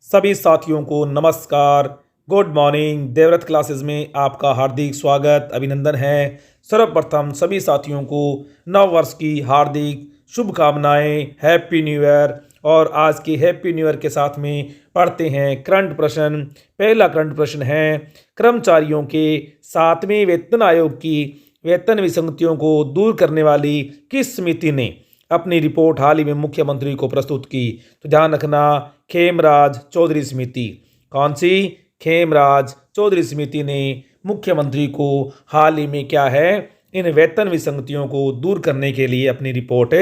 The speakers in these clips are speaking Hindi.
सभी साथियों को नमस्कार। Good morning. देवव्रत क्लासेस में आपका हार्दिक स्वागत अभिनंदन है। सर्वप्रथम सभी साथियों को नव वर्ष की हार्दिक शुभकामनाएं। Happy new year. और आज के हैप्पी न्यू ईयर के साथ में पढ़ते हैं करंट प्रश्न। पहला करंट प्रश्न है, कर्मचारियों के 7वें वेतन आयोग की वेतन विसंगतियों को दूर करने वाली किस समिति ने अपनी रिपोर्ट हाल ही में मुख्यमंत्री को प्रस्तुत की? तो ध्यान रखना, खेमराज चौधरी समिति। कौन सी? खेमराज चौधरी समिति ने मुख्यमंत्री को हाल ही में क्या है, इन वेतन विसंगतियों को दूर करने के लिए अपनी रिपोर्ट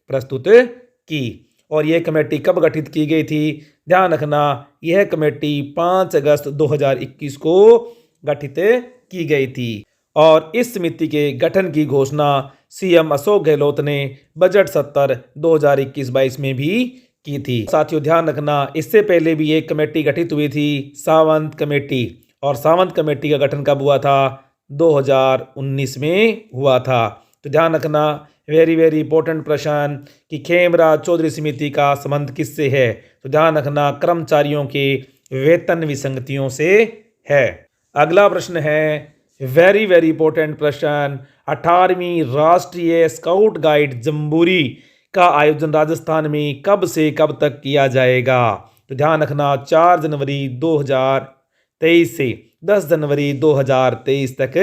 प्रस्तुत की। और यह कमेटी कब गठित की गई थी? ध्यान रखना, यह कमेटी 5 अगस्त 2021 को गठित की गई थी। और इस समिति के गठन की घोषणा सीएम अशोक गहलोत ने बजट सत्र 2021-22 में भी की थी। साथियों ध्यान रखना, इससे पहले भी एक कमेटी गठित हुई थी, सावंत कमेटी। और सावंत कमेटी का गठन कब हुआ था? 2019 में हुआ था। तो ध्यान रखना, वेरी वेरी इंपॉर्टेंट प्रश्न कि खेमराज चौधरी समिति का संबंध किससे है? तो ध्यान रखना, कर्मचारियों के वेतन विसंगतियों से है। अगला प्रश्न है, वेरी वेरी इंपॉर्टेंट प्रश्न, 18वीं राष्ट्रीय स्काउट गाइड जम्बूरी का आयोजन राजस्थान में कब से कब तक किया जाएगा? तो ध्यान रखना, 4 जनवरी 2023 से 10 जनवरी 2023 तक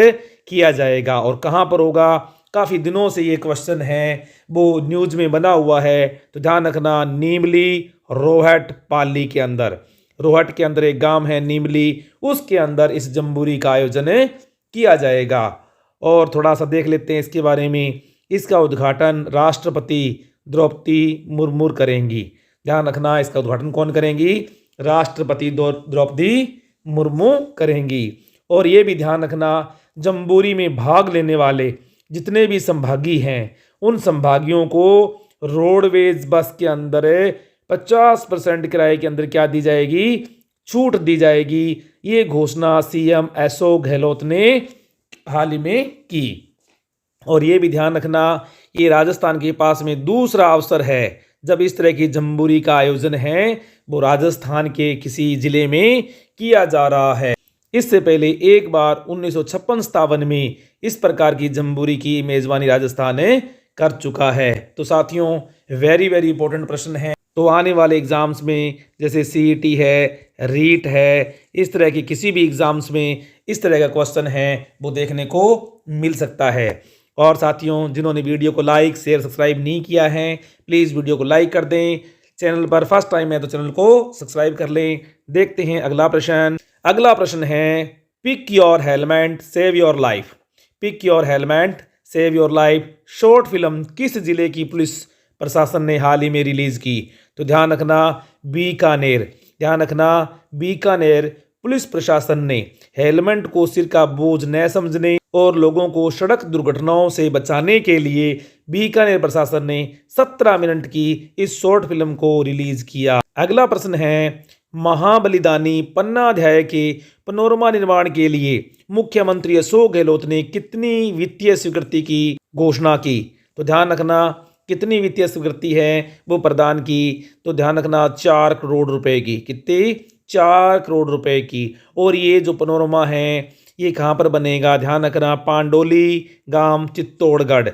किया जाएगा। और कहाँ पर होगा? काफ़ी दिनों से ये क्वेश्चन है, वो न्यूज़ में बना हुआ है। तो ध्यान रखना, नीमली रोहट पाली के अंदर, रोहट के अंदर एक गांव है नीमली, उसके अंदर इस जम्बूरी का आयोजन किया जाएगा। और थोड़ा सा देख लेते हैं इसके बारे में। इसका उद्घाटन राष्ट्रपति द्रौपदी मुर्मू करेंगी। ध्यान रखना, इसका उद्घाटन कौन करेंगी? राष्ट्रपति द्रौपदी मुर्मू करेंगी। और ये भी ध्यान रखना, जम्बूरी में भाग लेने वाले जितने भी संभागी हैं, उन संभागियों को रोडवेज बस के अंदर 50% किराए के अंदर क्या दी जाएगी? छूट दी जाएगी। ये घोषणा सीएम अशोक गहलोत ने हाल ही में की। और ये भी ध्यान रखना, ये राजस्थान के पास में दूसरा अवसर है जब इस तरह की जम्बूरी का आयोजन है वो राजस्थान के किसी जिले में किया जा रहा है। इससे पहले एक बार 1956-57 में इस प्रकार की जम्बूरी की मेजबानी राजस्थान कर चुका है। तो साथियों, वेरी वेरी इंपॉर्टेंट प्रश्न है। तो आने वाले एग्जाम्स में जैसे सीईटी है, रीट है, इस तरह की किसी भी एग्जाम्स में इस तरह का क्वेश्चन है वो देखने को मिल सकता है। और साथियों, जिन्होंने वीडियो को लाइक शेयर सब्सक्राइब नहीं किया है, प्लीज़ वीडियो को लाइक कर दें। चैनल पर फर्स्ट टाइम है तो चैनल को सब्सक्राइब कर लें। देखते हैं अगला प्रश्न। अगला प्रश्न है, pick your helmet save your life. Pick your helmet save your life short film किस जिले की पुलिस प्रशासन ने हाल ही में रिलीज की? तो ध्यान रखना, बीकानेर। ध्यान रखना, बीकानेर पुलिस प्रशासन ने हेलमेट को सिर का बोझ न समझने और लोगों को सड़क दुर्घटनाओं से बचाने के लिए बीकानेर प्रशासन ने 17 मिनट की इस शॉर्ट फिल्म को रिलीज किया। अगला प्रश्न है, महाबलिदानी पन्ना अध्याय के पनोरमा निर्माण के लिए मुख्यमंत्री अशोक गहलोत ने कितनी वित्तीय स्वीकृति की घोषणा की? तो ध्यान रखना, कितनी वित्तीय स्वीकृति है वो प्रदान की? तो ध्यान रखना, 4 करोड़ रुपए की। कितनी? 4 करोड़ रुपए की। और ये जो पनोरमा है ये कहाँ पर बनेगा? ध्यान रखना, पांडोली गांव चित्तौड़गढ़।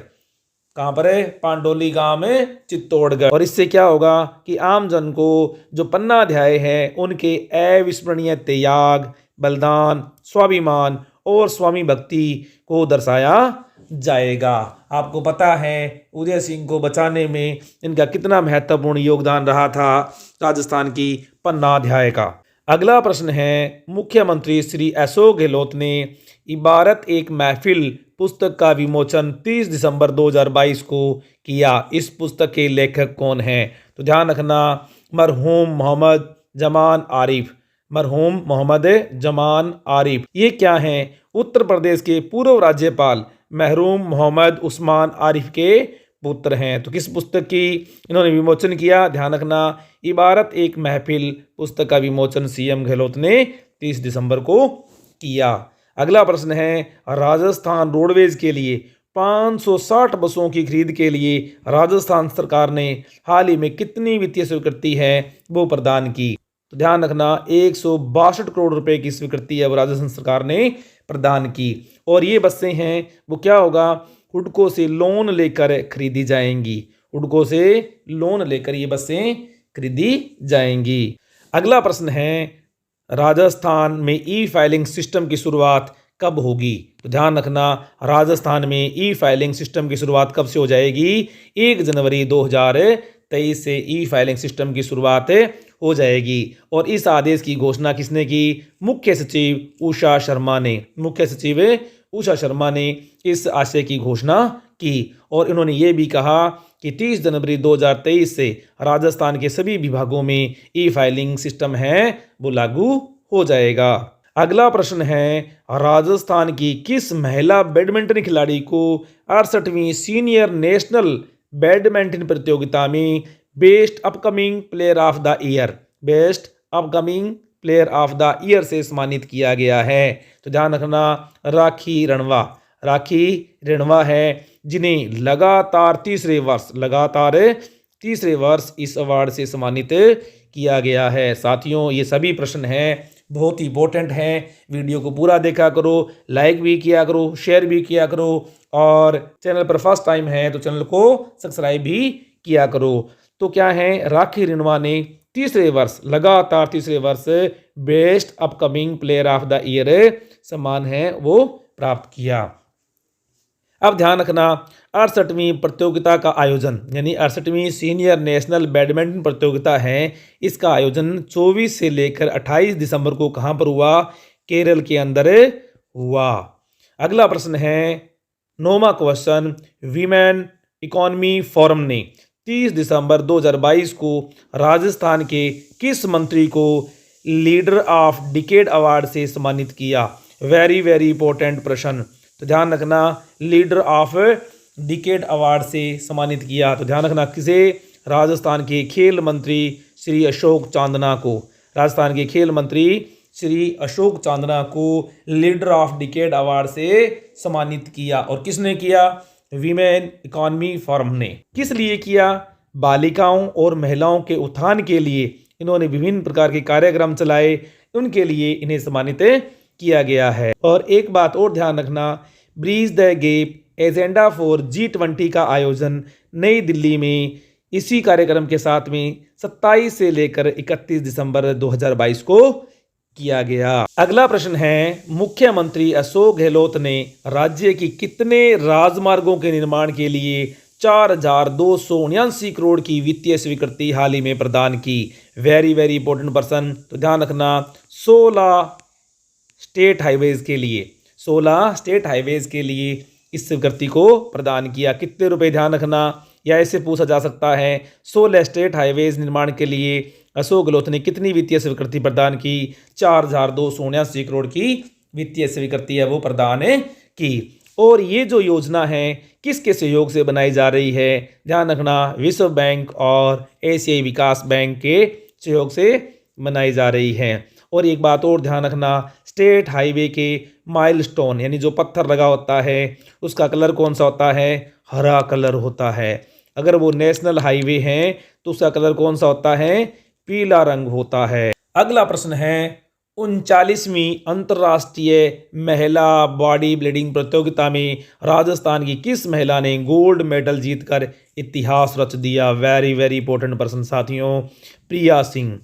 कहाँ पर है? पांडोली गांव में चित्तौड़गढ़। और इससे क्या होगा कि आम जन को जो पन्ना अध्याय है उनके अविस्मरणीय त्याग, बलिदान, स्वाभिमान और स्वामी भक्ति को दर्शाया जाएगा। आपको पता है उदय सिंह को बचाने में इनका कितना महत्वपूर्ण योगदान रहा था राजस्थान की पन्ना अध्याय का। अगला प्रश्न है, मुख्यमंत्री श्री अशोक गहलोत ने इबारत एक महफिल पुस्तक का विमोचन 30 दिसंबर 2022 को किया। इस पुस्तक के लेखक कौन हैं? तो ध्यान रखना, मरहूम मोहम्मद जमान आरिफ। मरहूम मोहम्मद जमान आरिफ ये क्या हैं? उत्तर प्रदेश के पूर्व राज्यपाल मरहूम मोहम्मद उस्मान आरिफ के पुत्र हैं। तो किस पुस्तक की इन्होंने विमोचन किया? ध्यान रखना, इबारत एक महफिल पुस्तक का विमोचन सीएम गहलोत ने 30 दिसंबर को किया। अगला प्रश्न है, राजस्थान रोडवेज के लिए 560 बसों की खरीद के लिए राजस्थान सरकार ने हाल ही में कितनी वित्तीय स्वीकृति है वो प्रदान की? तो ध्यान रखना 162 करोड़ रुपए की स्वीकृति है वो राजस्थान सरकार ने प्रदान की। और ये बसें हैं वो क्या होगा, हुडको से लोन लेकर खरीदी जाएंगी। हुडको से लोन लेकर ये बसें खरीदी जाएंगी। अगला प्रश्न है, राजस्थान में ई फाइलिंग सिस्टम की शुरुआत कब होगी? तो ध्यान रखना राजस्थान में ई फाइलिंग सिस्टम की शुरुआत कब से हो जाएगी? 1 जनवरी 2023 से ई फाइलिंग सिस्टम की शुरुआत हो जाएगी। और इस आदेश की घोषणा किसने की? मुख्य सचिव उषा शर्मा ने। मुख्य सचिव उषा शर्मा ने इस आशय की घोषणा की। और इन्होंने ये भी कहा कि 30 जनवरी 2023 से राजस्थान के सभी विभागों में ई फाइलिंग सिस्टम है वो लागू हो जाएगा। अगला प्रश्न है, राजस्थान की किस महिला बैडमिंटन खिलाड़ी को 68वीं सीनियर नेशनल बैडमिंटन प्रतियोगिता में best upcoming player of the year से सम्मानित किया गया है? तो ध्यान रखना राखी रणवा है, जिन्हें लगातार तीसरे वर्ष इस अवार्ड से सम्मानित किया गया है। साथियों, ये सभी प्रश्न हैं बहुत ही इंपॉर्टेंट हैं। वीडियो को पूरा देखा करो, लाइक भी किया करो, शेयर भी किया करो, और चैनल पर फर्स्ट टाइम है तो चैनल को सब्सक्राइब भी किया करो। तो क्या है, राखी रणवा ने लगातार तीसरे वर्ष best upcoming player of the year सम्मान है वो प्राप्त किया। अब ध्यान रखना 68वीं प्रतियोगिता का आयोजन, यानी 68वीं सीनियर नेशनल बैडमिंटन प्रतियोगिता है, इसका आयोजन 24 से लेकर 28 दिसंबर को कहाँ पर हुआ? केरल के अंदर हुआ। अगला प्रश्न है, 9वां क्वेश्चन, वीमेन इकोनॉमी फोरम ने 30 दिसंबर 2022 को राजस्थान के किस मंत्री को लीडर ऑफ डिकेड अवार्ड से सम्मानित किया? वेरी वेरी इंपॉर्टेंट प्रश्न। तो ध्यान रखना लीडर ऑफ डिकेड अवार्ड से सम्मानित किया। तो ध्यान रखना किसे? राजस्थान के खेल मंत्री श्री अशोक चांदना को लीडर ऑफ डिकेड अवार्ड से सम्मानित किया। और किसने किया? वीमेन इकोनॉमी फोरम ने। किस लिए किया? बालिकाओं और महिलाओं के उत्थान के लिए इन्होंने विभिन्न प्रकार के कार्यक्रम चलाए, उनके लिए इन्हें सम्मानित किया गया है। और एक बात और ध्यान रखना, bridge the gap agenda for G20 का आयोजन नई दिल्ली में इसी कार्यक्रम के साथ में 27 से लेकर 31 दिसंबर 2022 को किया गया। अगला प्रश्न है, मुख्यमंत्री अशोक गहलोत ने राज्य की कितने राजमार्गों के निर्माण के लिए 4,279 करोड़ की वित्तीय स्वीकृति हाल ही में प्रदान की? Very very important person. तो ध्यान रखना 16 स्टेट हाईवेज के लिए इस स्वीकृति को प्रदान किया। कितने रुपए? ध्यान रखना, या ऐसे पूछा जा सकता है 16 स्टेट हाईवेज निर्माण के लिए अशोक गहलोत ने कितनी वित्तीय स्वीकृति प्रदान की? 4,279 करोड़ की वित्तीय स्वीकृति है वो प्रदान की। और ये जो योजना है किसके सहयोग से बनाई जा रही है? ध्यान रखना विश्व बैंक और एशियाई विकास बैंक के सहयोग से बनाई जा रही है। और एक बात और ध्यान रखना, स्टेट हाईवे के माइलस्टोन यानी जो पत्थर लगा होता है उसका कलर कौन सा होता है? हरा कलर होता है। अगर वो नेशनल हाईवे हैं तो उसका कलर कौन सा होता है? पीला रंग होता है। अगला प्रश्न है, 39वीं अंतर्राष्ट्रीय महिला बॉडी बिल्डिंग प्रतियोगिता में राजस्थान की किस महिला ने गोल्ड मेडल जीतकर इतिहास रच दिया? वेरी वेरी इंपॉर्टेंट पर्सन साथियों, प्रिया सिंह।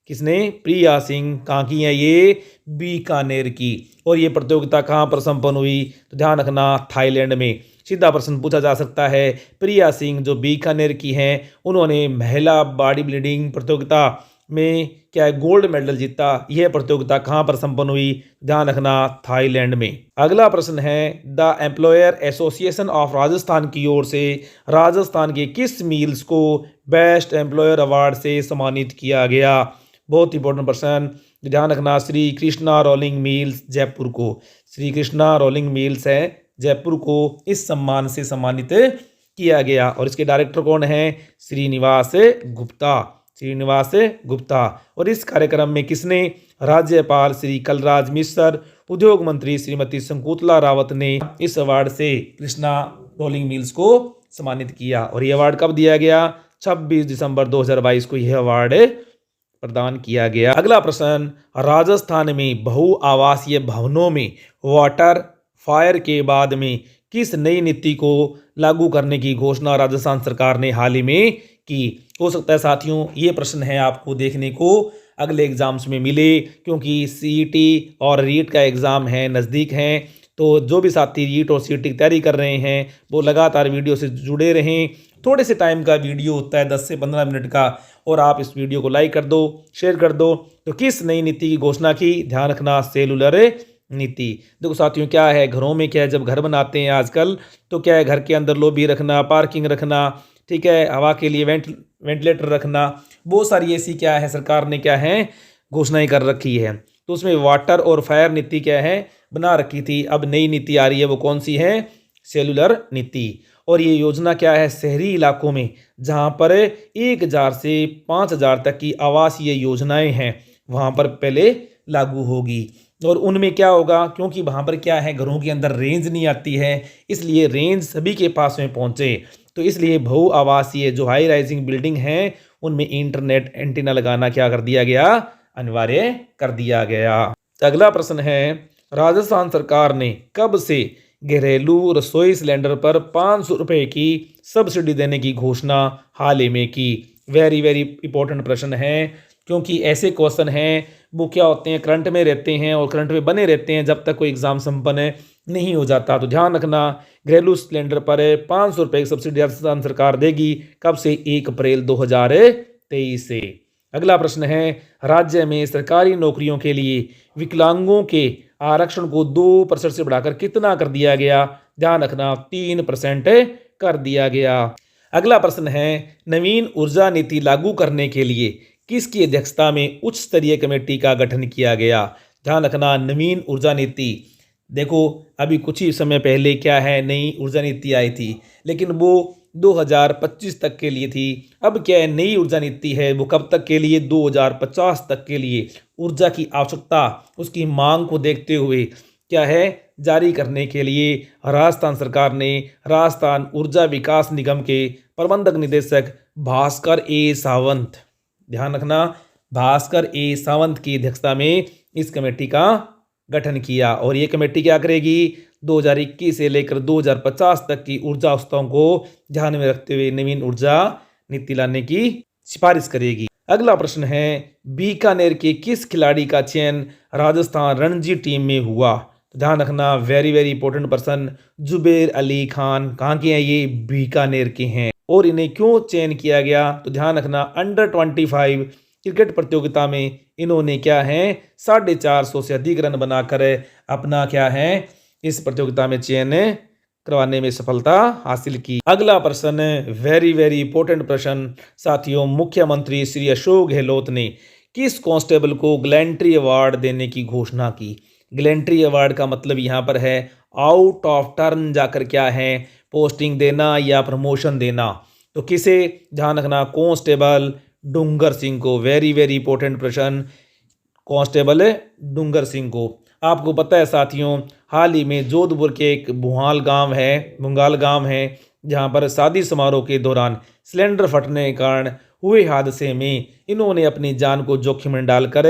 किसने? प्रिया सिंह। कहाँ की है ये? बीकानेर की। और ये प्रतियोगिता कहाँ पर संपन्न हुई? तो ध्यान रखना थाईलैंड में। सीधा प्रश्न पूछा जा सकता है, प्रिया सिंह जो बीकानेर की हैं उन्होंने महिला बॉडी बिल्डिंग प्रतियोगिता में क्या है गोल्ड मेडल जीता। यह प्रतियोगिता कहाँ पर संपन्न हुई? ध्यान रखना थाईलैंड में। अगला प्रश्न है, the employer association of Rajasthan की ओर से राजस्थान के किस मिल्स को बेस्ट एम्प्लॉयर अवार्ड से सम्मानित किया गया? बहुत इंपॉर्टेंट प्रश्न। ध्यान रखना श्री कृष्णा रोलिंग मिल्स जयपुर को। श्री कृष्णा रोलिंग मिल्स है जयपुर को इस सम्मान से सम्मानित किया गया। और इसके डायरेक्टर कौन है? श्रीनिवास गुप्ता। और इस कार्यक्रम में किसने? राज्यपाल श्री कलराज मिश्र, उद्योग मंत्री श्रीमती शंकुतला रावत ने इस अवार्ड से कृष्णा रोलिंग मिल्स को सम्मानित किया। और यह अवार्ड कब दिया गया? 26 दिसंबर 2022 को यह अवार्ड प्रदान किया गया। अगला प्रश्न, राजस्थान में बहुआवासीय भवनों में वाटर फायर के बाद में किस नई नीति को लागू करने की घोषणा राजस्थान सरकार ने हाल ही में की? हो सकता है साथियों ये प्रश्न है आपको देखने को अगले एग्जाम्स में मिले, क्योंकि सीईटी और रीट का एग्ज़ाम है, नज़दीक हैं। तो जो भी साथी रीट और सीईटी की तैयारी कर रहे हैं वो लगातार वीडियो से जुड़े रहें। थोड़े से टाइम का वीडियो होता है, 10 से 15 मिनट का, और आप इस वीडियो को लाइक कर दो, शेयर कर दो। तो किस नई नीति की घोषणा की? ध्यान रखना, सेलुलर नीति। देखो साथियों क्या है, घरों में क्या है, जब घर बनाते हैं आजकल तो क्या है, घर के अंदर लॉबी रखना, पार्किंग रखना, ठीक है, हवा के लिए वेंटिलेटर रखना, बहुत सारी ऐसी क्या है सरकार ने क्या है घोषणाएं कर रखी है। तो उसमें वाटर और फायर नीति क्या है बना रखी थी। अब नई नीति आ रही है, वो कौन सी है? सेलुलर नीति। और ये योजना क्या है, शहरी इलाकों में जहाँ पर 1000 से 5000 तक की आवासीय योजनाएं हैं वहाँ पर पहले लागू होगी। और उनमें क्या होगा, क्योंकि वहाँ पर क्या है घरों के अंदर रेंज नहीं आती है, इसलिए रेंज सभी के पास में पहुँचे। तो इसलिए बहु आवासीय जो हाई राइजिंग बिल्डिंग हैं उनमें इंटरनेट एंटीना लगाना क्या कर दिया गया? अनिवार्य कर दिया गया। अगला प्रश्न है, राजस्थान सरकार ने कब से घरेलू रसोई सिलेंडर पर 500 रुपये की सब्सिडी देने की घोषणा हाल ही में की? वेरी वेरी इंपॉर्टेंट प्रश्न है, क्योंकि ऐसे क्वेश्चन हैं वो क्या होते हैं, करंट में रहते हैं और करंट में बने रहते हैं जब तक कोई एग्जाम संपन्न नहीं हो जाता। तो ध्यान रखना, घरेलू सिलेंडर पर 500 रुपये की सब्सिडी राजस्थान सरकार देगी। कब से? 1 अप्रैल 2023 से। अगला प्रश्न है, राज्य में सरकारी नौकरियों के लिए विकलांगों के आरक्षण को 2% से बढ़ाकर कितना कर दिया गया? ध्यान रखना, 3% कर दिया गया। अगला प्रश्न है, नवीन ऊर्जा नीति लागू करने के लिए किसकी अध्यक्षता में उच्च स्तरीय कमेटी का गठन किया गया? ध्यान रखना, नवीन ऊर्जा नीति। देखो अभी कुछ ही समय पहले क्या है नई ऊर्जा नीति आई थी, लेकिन वो 2025 तक के लिए थी। अब क्या है, नई ऊर्जा नीति है वो कब तक के लिए? 2050 तक के लिए। ऊर्जा की आवश्यकता, उसकी मांग को देखते हुए क्या है जारी करने के लिए राजस्थान सरकार ने राजस्थान ऊर्जा विकास निगम के प्रबंधक निदेशक भास्कर ए सावंत, ध्यान रखना, भास्कर ए सावंत की अध्यक्षता में इस कमेटी का गठन किया। और ये कमेटी क्या करेगी? 2021 से लेकर 2050 तक की ऊर्जा आवश्यकताओं को ध्यान में रखते हुए नवीन ऊर्जा नीति लाने की सिफारिश करेगी। अगला प्रश्न है, बीकानेर के किस खिलाड़ी का चयन राजस्थान रणजी टीम में हुआ? तो ध्यान रखना, very very important person, Zubair Ali Khan. कहाँ के हैं ये? बीकानेर के हैं। और इन्हें क्यों चयन किया गया? तो ध्यान रखना, अंडर 25 क्रिकेट प्रतियोगिता में इन्होंने क्या है 450 से अधिक रन बनाकर अपना क्या है इस प्रतियोगिता में चयन करवाने में सफलता हासिल की। अगला प्रश्न, वेरी वेरी इंपॉर्टेंट प्रश्न साथियों, मुख्यमंत्री श्री अशोक गहलोत ने किस कांस्टेबल को गैलेंट्री अवार्ड देने की घोषणा की? गैलेंट्री अवार्ड का मतलब यहाँ पर है आउट ऑफ टर्न जाकर क्या है पोस्टिंग देना या प्रमोशन देना। तो किसे? ध्यान रखना, कांस्टेबल डूंगर सिंह को। वेरी वेरी इंपॉर्टेंट प्रश्न, कांस्टेबल डूंगर सिंह को। आपको पता है साथियों, हाल ही में जोधपुर के एक बुंगाल गांव है जहां पर शादी समारोह के दौरान सिलेंडर फटने के कारण हुए हादसे में इन्होंने अपनी जान को जोखिम में डालकर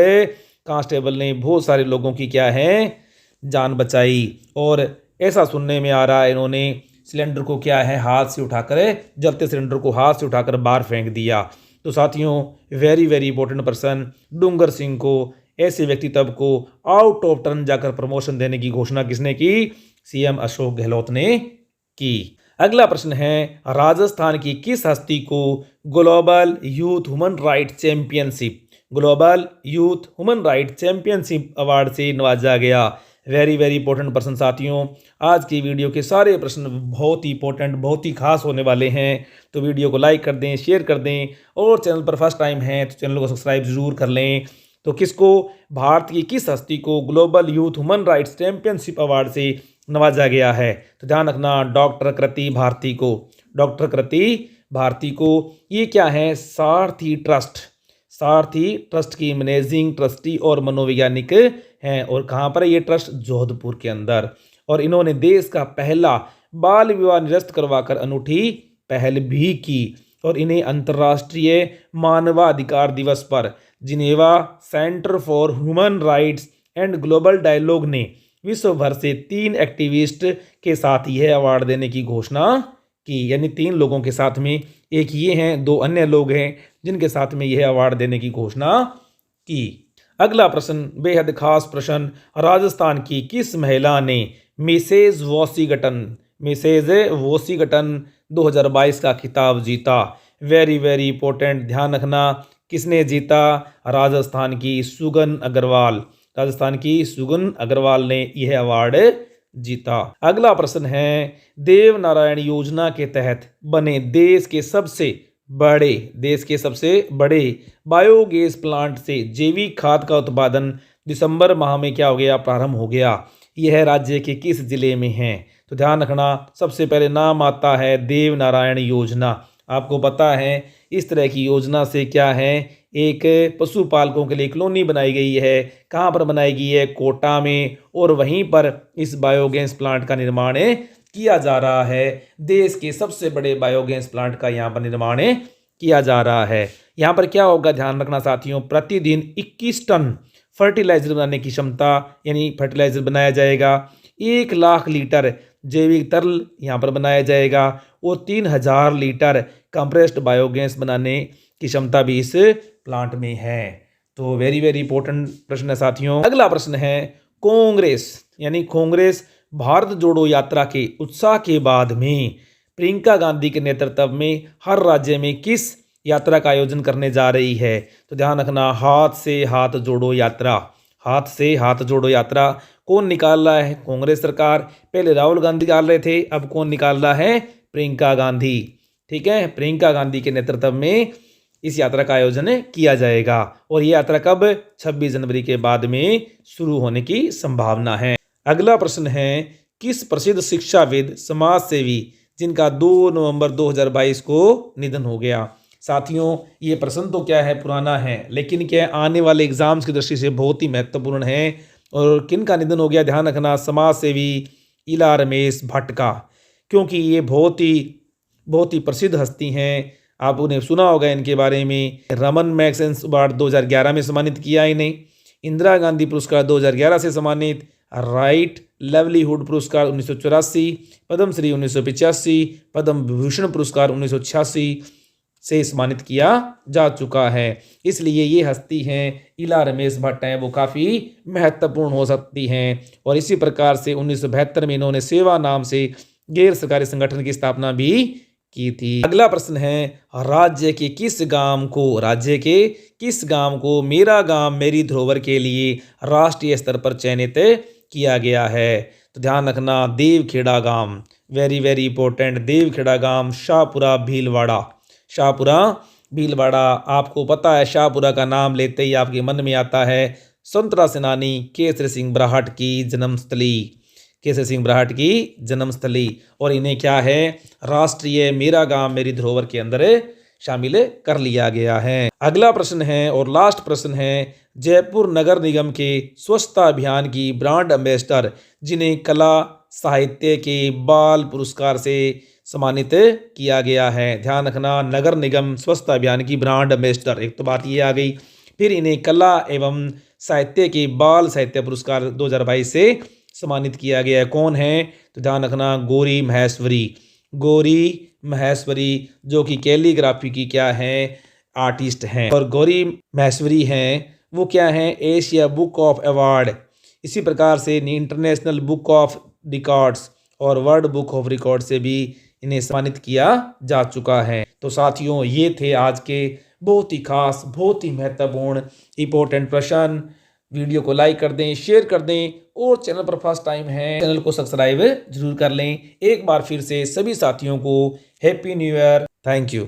कांस्टेबल ने बहुत सारे लोगों की क्या है जान बचाई। और ऐसा सुनने में आ रहा है इन्होंने सिलेंडर को क्या है हाथ से उठाकर, जलते सिलेंडर को हाथ से उठाकर बाहर फेंक दिया। तो साथियों वेरी वेरी इंपॉर्टेंट पर्सन डूंगर सिंह को, ऐसे व्यक्तित्व को आउट ऑफ टर्न जाकर प्रमोशन देने की घोषणा किसने की? सीएम अशोक गहलोत ने की। अगला प्रश्न है, राजस्थान की किस हस्ती को global youth human right championship award से नवाजा गया? वेरी वेरी इंपॉर्टेंट प्रश्न साथियों, आज की वीडियो के सारे प्रश्न बहुत ही इंपॉर्टेंट, बहुत ही खास होने वाले हैं। तो वीडियो को लाइक कर दें, शेयर कर दें, और चैनल पर फर्स्ट टाइम है तो चैनल को सब्सक्राइब जरूर कर लें। तो किसको, भारत की किस हस्ती को global youth human rights championship award से नवाजा गया है? तो ध्यान रखना, डॉक्टर कृति भारती को। डॉक्टर कृति भारती को। ये क्या है? सारथी ट्रस्ट की मैनेजिंग ट्रस्टी और मनोवैज्ञानिक हैं। और कहाँ पर है ये ट्रस्ट? जोधपुर के अंदर। और इन्होंने देश का पहला बाल विवाह निरस्त करवाकर अनूठी पहल भी की। और इन्हें अंतर्राष्ट्रीय मानवाधिकार दिवस पर Geneva centre for human rights and global dialogue ने विश्व भर से 3 एक्टिविस्ट के साथ यह अवार्ड देने की घोषणा की। यानी 3 लोगों के साथ में, एक ये हैं, 2 अन्य लोग हैं जिनके साथ में यह अवार्ड देने की घोषणा की। अगला प्रश्न बेहद खास प्रश्न, राजस्थान की किस महिला ने मिसेज वॉशिंगटन 2022 का खिताब जीता? वेरी वेरी इंपॉर्टेंट, ध्यान रखना, किसने जीता? राजस्थान की सुगन अग्रवाल ने यह अवार्ड जीता। अगला प्रश्न है, देव नारायण योजना के तहत बने देश के सबसे बड़े बायोगैस प्लांट से जैविक खाद का उत्पादन दिसंबर माह में क्या हो गया? प्रारंभ हो गया। यह राज्य के किस जिले में है? तो ध्यान रखना, सबसे पहले नाम आता है देव नारायण योजना। आपको पता है इस तरह की योजना से क्या है, एक पशुपालकों के लिए कॉलोनी बनाई गई है। कहाँ पर बनाई गई है? कोटा में। और वहीं पर इस बायोगैस प्लांट का निर्माण किया जा रहा है। देश के सबसे बड़े बायोगैस प्लांट का यहाँ पर निर्माण किया जा रहा है। यहाँ पर क्या होगा, ध्यान रखना साथियों, प्रतिदिन 21 टन फर्टिलाइजर बनाने की क्षमता, यानी फर्टिलाइजर बनाया जाएगा। 1 लाख लीटर जैविक तरल यहाँ पर बनाया जाएगा और 3000 लीटर कंप्रेस्ड बायोगैस बनाने की क्षमता भी इस प्लांट में है। तो वेरी वेरी इंपॉर्टेंट प्रश्न है साथियों। अगला प्रश्न है, कांग्रेस भारत जोड़ो यात्रा के उत्साह के बाद में प्रियंका गांधी के नेतृत्व में हर राज्य में किस यात्रा का आयोजन करने जा रही है? तो ध्यान रखना, हाथ से हाथ जोड़ो यात्रा कौन निकाल रहा है? कांग्रेस सरकार। पहले राहुल गांधी निकाल रहे थे, अब कौन निकाल रहा है? प्रियंका गांधी। ठीक है, प्रियंका गांधी के नेतृत्व में इस यात्रा का आयोजन किया जाएगा और ये यात्रा कब? 26 जनवरी के बाद में शुरू होने की संभावना है। अगला प्रश्न है, किस प्रसिद्ध शिक्षाविद समाज सेवी जिनका 2 नवंबर 2022 को निधन हो गया? साथियों ये प्रश्न तो क्या है, पुराना है, लेकिन क्या आने वाले एग्जाम्स की दृष्टि से बहुत ही महत्वपूर्ण है। और किन का निधन हो गया? ध्यान रखना, समाज सेवी इला रमेश भट्ट का, क्योंकि ये बहुत ही प्रसिद्ध हस्ती हैं। आप उन्हें सुना होगा इनके बारे में। रमन मैग्सेसे अवार्ड 2011 में सम्मानित किया इन्हें, इंदिरा गांधी पुरस्कार 2011 से सम्मानित, राइट लाइवलीहुड पुरस्कार 1984, पद्मश्री 1985, पद्म विभूषण पुरस्कार 1986 से सम्मानित किया जा चुका है। इसलिए ये हस्ती हैं इला रमेश भट्ट हैं, वो काफ़ी महत्वपूर्ण हो सकती हैं। और इसी प्रकार से 1972 में इन्होंने सेवा नाम से गैर सरकारी संगठन की स्थापना भी की थी। अगला प्रश्न है, राज्य के किस गांव को मेरा गांव मेरी धरोहर के लिए राष्ट्रीय स्तर पर चयनित किया गया है? तो ध्यान रखना, देवखेड़ा गांव, वेरी वेरी इंपॉर्टेंट, देवखेड़ा गांव, शाहपुरा भीलवाड़ा। आपको पता है शाहपुरा का नाम लेते ही आपके मन में आता है स्वतंत्रता सेनानी केसरी सिंह ब्राहट की जन्मस्थली। और इन्हें क्या है, राष्ट्रीय मेरा गांव मेरी धरोहर के अंदर शामिल कर लिया गया है। अगला प्रश्न है और लास्ट प्रश्न है, जयपुर नगर निगम के स्वच्छता अभियान की ब्रांड एम्बेसडर जिन्हें कला साहित्य के बाल पुरस्कार से सम्मानित किया गया है? ध्यान रखना, नगर निगम स्वच्छता अभियान की ब्रांड एम्बेसडर, एक तो बात ये आ गई। फिर इन्हें कला एवं साहित्य के बाल साहित्य पुरस्कार 2022 से सम्मानित किया गया है। कौन है? तो ध्यान रखना, गौरी महेश्वरी जो कि कैलीग्राफी की क्या है, आर्टिस्ट हैं। और गौरी महेश्वरी हैं वो क्या है, एशिया बुक ऑफ अवार्ड, इसी प्रकार से इंटरनेशनल बुक ऑफ रिकॉर्ड्स और वर्ल्ड बुक ऑफ रिकॉर्ड से भी इन्हें सम्मानित किया जा चुका है। तो साथियों ये थे आज के बहुत ही खास, बहुत ही महत्वपूर्ण इंपॉर्टेंट प्रश्न। वीडियो को लाइक कर दें, शेयर कर दें और चैनल पर फर्स्ट टाइम है चैनल को सब्सक्राइब जरूर कर लें। एक बार फिर से सभी साथियों को happy new year. Thank you.